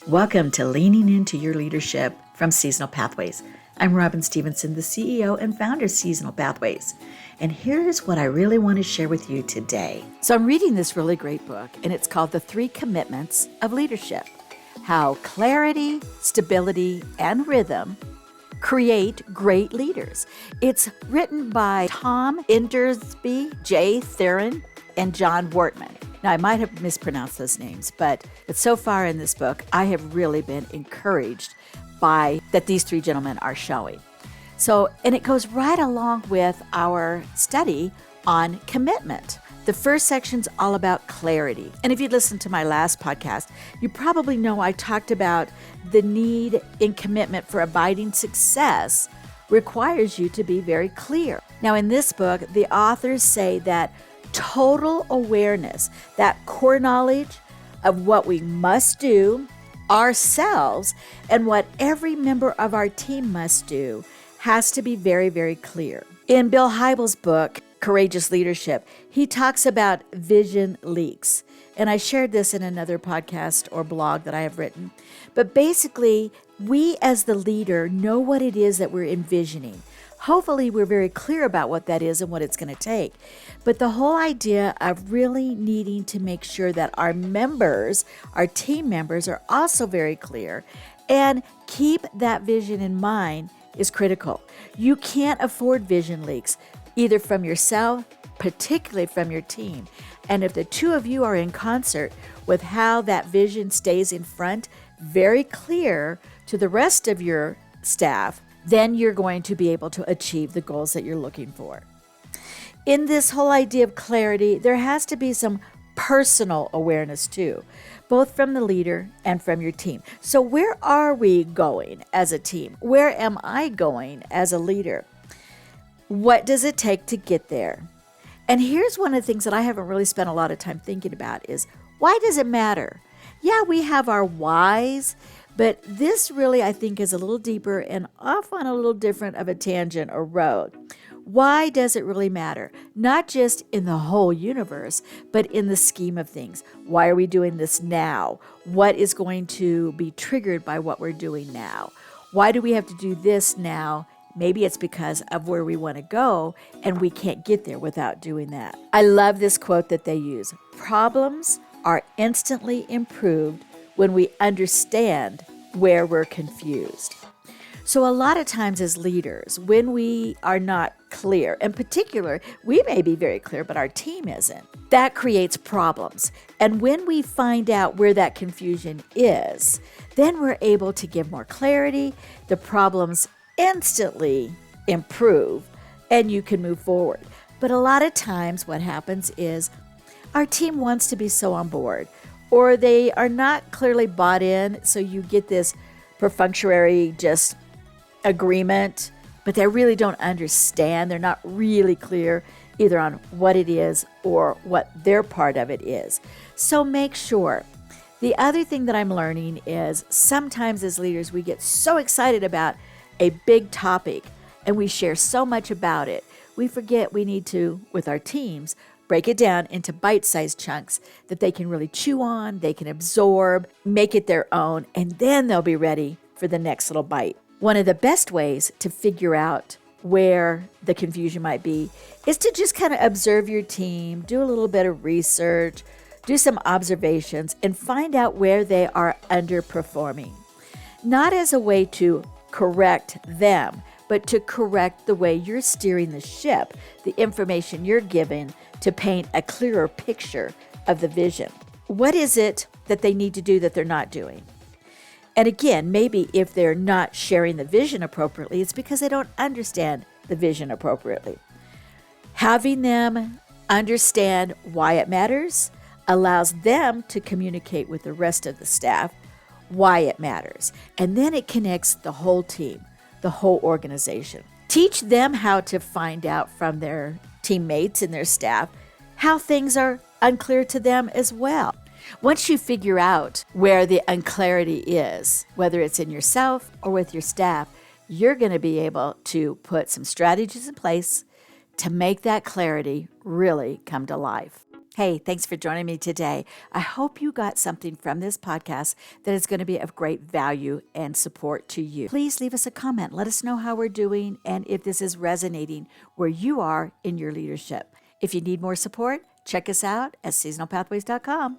Welcome to Leaning Into Your Leadership from Seasonal Pathways. I'm Robin Stevenson, the CEO and founder of Seasonal Pathways. And here's what I really want to share with you today. So I'm reading this really great book, and it's called The 3 Commitments of Leadership: How Clarity, Stability, and Rhythm Create Great Leaders. It's written by Tom Endersbe, J. Therrien, and John Wortmann. Now, I might have mispronounced those names, but so far in this book, I have really been encouraged by that these 3 gentlemen are showing. And it goes right along with our study on commitment. The first section's all about clarity. And if you listened to my last podcast, you probably know I talked about the need in commitment for abiding success requires you to be very clear. Now, in this book, the authors say that total awareness, that core knowledge of what we must do ourselves and what every member of our team must do, has to be very, very clear. In Bill Hybels' book, Courageous Leadership, he talks about vision leaks. And I shared this in another podcast or blog that I have written. But basically, we as the leader know what it is that we're envisioning. Hopefully, we're very clear about what that is and what it's going to take. But the whole idea of really needing to make sure that our members, our team members, are also very clear and keep that vision in mind is critical. You can't afford vision leaks, either from yourself, particularly from your team. And if the 2 of you are in concert with how that vision stays in front, very clear to the rest of your staff, then you're going to be able to achieve the goals that you're looking for. In this whole idea of clarity, there has to be some personal awareness too, both from the leader and from your team. So where are we going as a team? Where am I going as a leader? What does it take to get there? And here's one of the things that I haven't really spent a lot of time thinking about is, why does it matter? Yeah, we have our whys, but this really, I think, is a little deeper and often a little different of a tangent or road. Why does it really matter? Not just in the whole universe, but in the scheme of things. Why are we doing this now? What is going to be triggered by what we're doing now? Why do we have to do this now? Maybe it's because of where we want to go, and we can't get there without doing that. I love this quote that they use. Problems are instantly improved when we understand where we're confused. So a lot of times as leaders, when we are not clear, in particular, we may be very clear, but our team isn't, that creates problems. And when we find out where that confusion is, then we're able to give more clarity. The problems instantly improve and you can move forward. But a lot of times what happens is our team wants to be so on board, or they are not clearly bought in, so you get this perfunctory just agreement, but they really don't understand. They're not really clear either on what it is or what their part of it is. So make sure. The other thing that I'm learning is sometimes as leaders, we get so excited about a big topic and we share so much about it, we forget we need to, with our teams, break it down into bite-sized chunks that they can really chew on, they can absorb, make it their own, and then they'll be ready for the next little bite. One of the best ways to figure out where the confusion might be is to just kind of observe your team, do a little bit of research, do some observations, and find out where they are underperforming. Not as a way to correct them, but to correct the way you're steering the ship, the information you're giving to paint a clearer picture of the vision. What is it that they need to do that they're not doing? And again, maybe if they're not sharing the vision appropriately, it's because they don't understand the vision appropriately. Having them understand why it matters allows them to communicate with the rest of the staff why it matters. And then it connects the whole team, the whole organization. Teach them how to find out from their teammates and their staff how things are unclear to them as well. Once you figure out where the unclarity is, whether it's in yourself or with your staff, you're going to be able to put some strategies in place to make that clarity really come to life. Hey, thanks for joining me today. I hope you got something from this podcast that is going to be of great value and support to you. Please leave us a comment. Let us know how we're doing and if this is resonating where you are in your leadership. If you need more support, check us out at seasonalpathways.com.